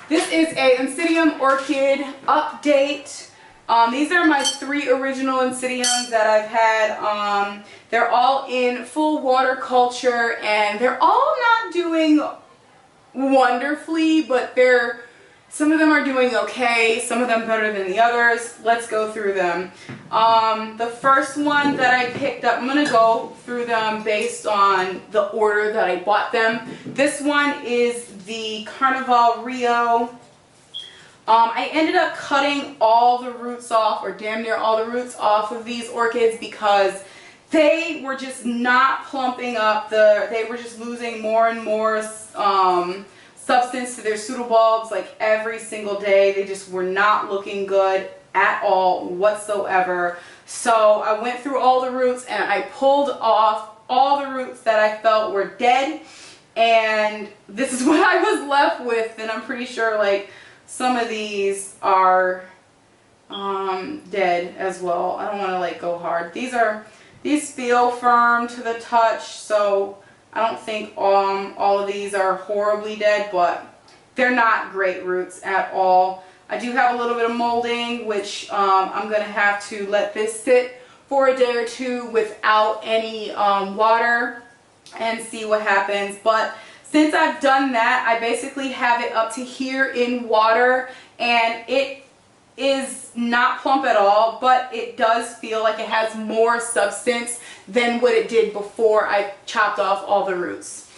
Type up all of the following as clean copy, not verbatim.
This is a Oncidium orchid update. These are my 3 original Oncidiums that I've had. They're all in full water culture and they're all not doing wonderfully, but some of them are doing okay, some of them better than the others. Let's go through them. The first one that I picked up, I'm going to go through them based on the order that I bought them. This one is the Carnival Rio. I ended up cutting all the roots off, or damn near all the roots off of these orchids because they were just not plumping up. They were just losing more and more substance to their pseudobulbs like every single day. They just were not looking good at all whatsoever. So I went through all the roots and I pulled off all the roots that I felt were dead, and this is what I was left with. And I'm pretty sure like some of these are dead as well. I don't want to like go hard. These feel firm to the touch, so I don't think all of these are horribly dead, but they're not great roots at all. I do have a little bit of molding, which I'm going to have to let this sit for a day or two without any water and see what happens. But since I've done that, I basically have it up to here in water, and it is not plump at all, but it does feel like it has more substance than what it did before I chopped off all the roots.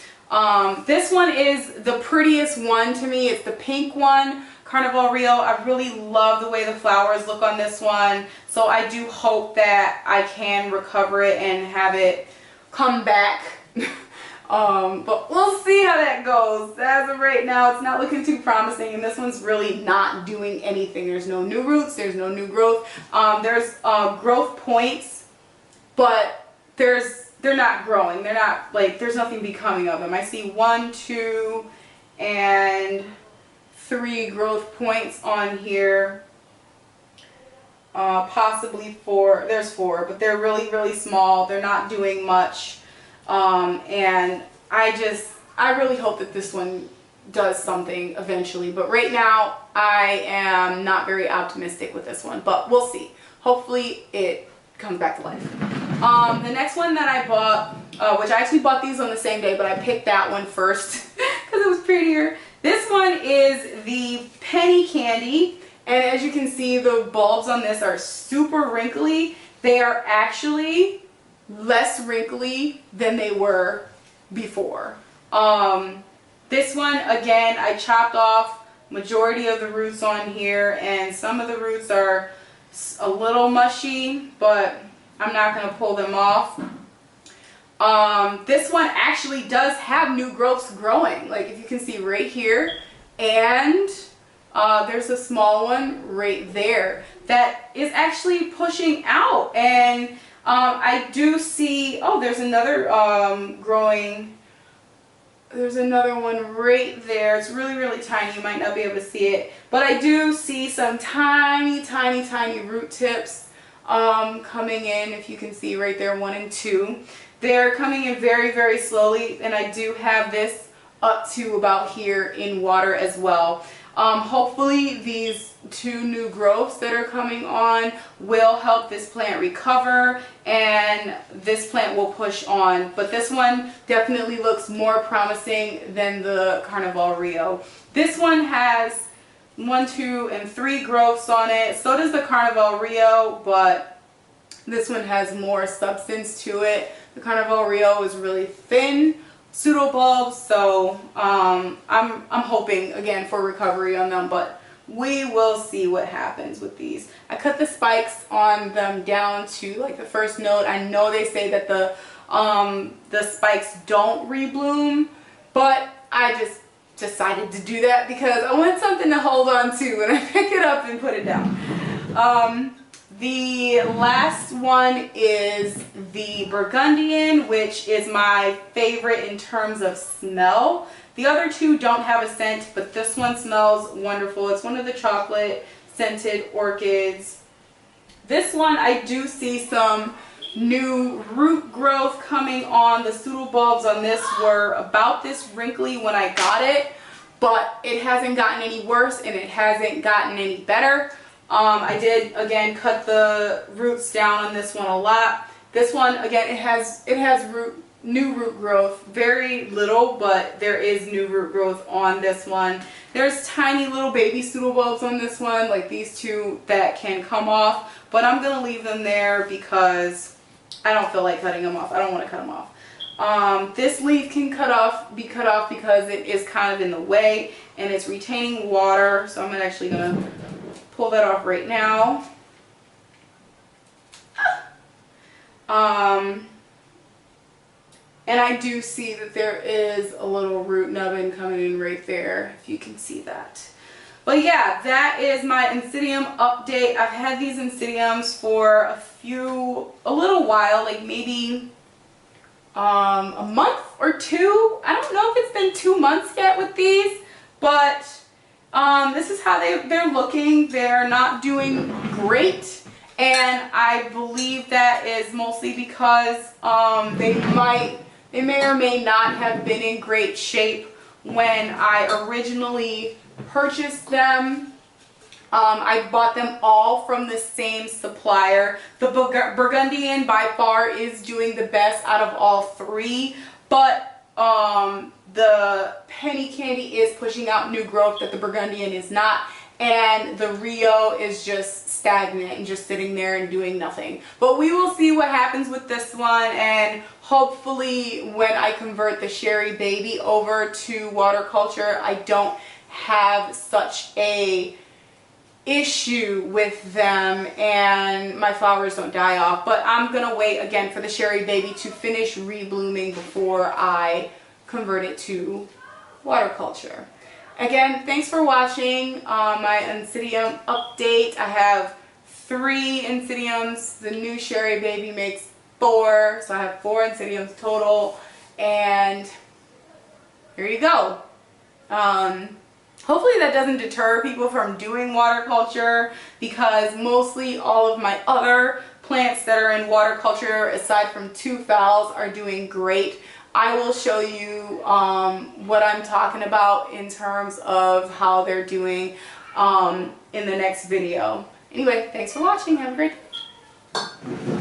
This one is the prettiest one to me. It's the pink one, Carnival Rio. I really love the way the flowers look on this one, so I do hope that I can recover it and have it come back. But we'll see how that goes. As of right now, it's not looking too promising, and this one's really not doing anything. There's no new roots, there's no new growth. There's growth points, but they're not growing. They're not, like, there's nothing becoming of them. I see 1, 2, and 3 growth points on here. Possibly 4. There's 4, but they're really, really small. They're not doing much. And I really hope that this one does something eventually, but right now I am not very optimistic with this one, but we'll see. Hopefully it comes back to life. The next one that I bought, which I actually bought these on the same day, but I picked that one first because it was prettier. This one is the Penny Candy, and as you can see, the bulbs on this are super wrinkly. They are actually less wrinkly than they were before. This one, again, I chopped off majority of the roots on here, and some of the roots are a little mushy, but I'm not going to pull them off. This one actually does have new growths growing, like if you can see right here, and there's a small one right there that is actually pushing out. And I do see, oh, there's another growing, there's another one right there. It's really, really tiny. You might not be able to see it, but I do see some tiny, tiny, tiny root tips coming in. If you can see right there, 1 and 2. They're coming in very, very slowly, and I do have this up to about here in water as well. Hopefully these 2 new growths that are coming on will help this plant recover, and this plant will push on. But this one definitely looks more promising than the Carnival Rio. This one has 1, 2, and 3 growths on it. So does the Carnival Rio, but this one has more substance to it. The Carnival Rio is really thin pseudobulbs, so I'm hoping again for recovery on them, but we will see what happens with these. I cut the spikes on them down to like the first node. I know they say that the spikes don't rebloom, but I just decided to do that because I want something to hold on to when I pick it up and put it down. The last one is the Burgundian, which is my favorite in terms of smell. The other 2 don't have a scent, but this one smells wonderful. It's one of the chocolate scented orchids. This one, I do see some new root growth coming on. The pseudobulbs on this were about this wrinkly when I got it, but it hasn't gotten any worse and it hasn't gotten any better. I did again cut the roots down on this one a lot. This one again, it has new root growth, very little, but there is new root growth on this one. There's tiny little baby pseudobulbs on this one, like these two that can come off, but I'm gonna leave them there because I don't feel like cutting them off. I don't want to cut them off. This leaf can be cut off because it is kind of in the way and it's retaining water, so I'm actually gonna pull that off right now. And I do see that there is a little root nubbin coming in right there, if you can see that. But yeah, that is my Oncidium update. I've had these Oncidiums for a little while, like maybe a month or two. I don't know if it's been 2 months yet with these, but this is how they're looking. They're not doing great, and I believe that is mostly because they may or may not have been in great shape when I originally purchased them. I bought them all from the same supplier. The Burgundian by far is doing the best out of all three, but the Penny Candy is pushing out new growth that the Burgundian is not, and the Rio is just stagnant and just sitting there and doing nothing. But we will see what happens with this one, and hopefully when I convert the Sherry Baby over to waterculture, I don't have such a issue with them and my flowers don't die off. But I'm gonna wait again for the Sherry Baby to finish reblooming before I convert it to waterculture. Again, thanks for watching my Oncidium update. I have 3 Oncidiums. The new Sherry Baby makes 4, so I have 4 Oncidiums total, and here you go. Hopefully that doesn't deter people from doing waterculture, because mostly all of my other plants that are in waterculture, aside from 2 phals, are doing great. I will show you what I'm talking about in terms of how they're doing in the next video. Anyway, thanks for watching. Have a great day.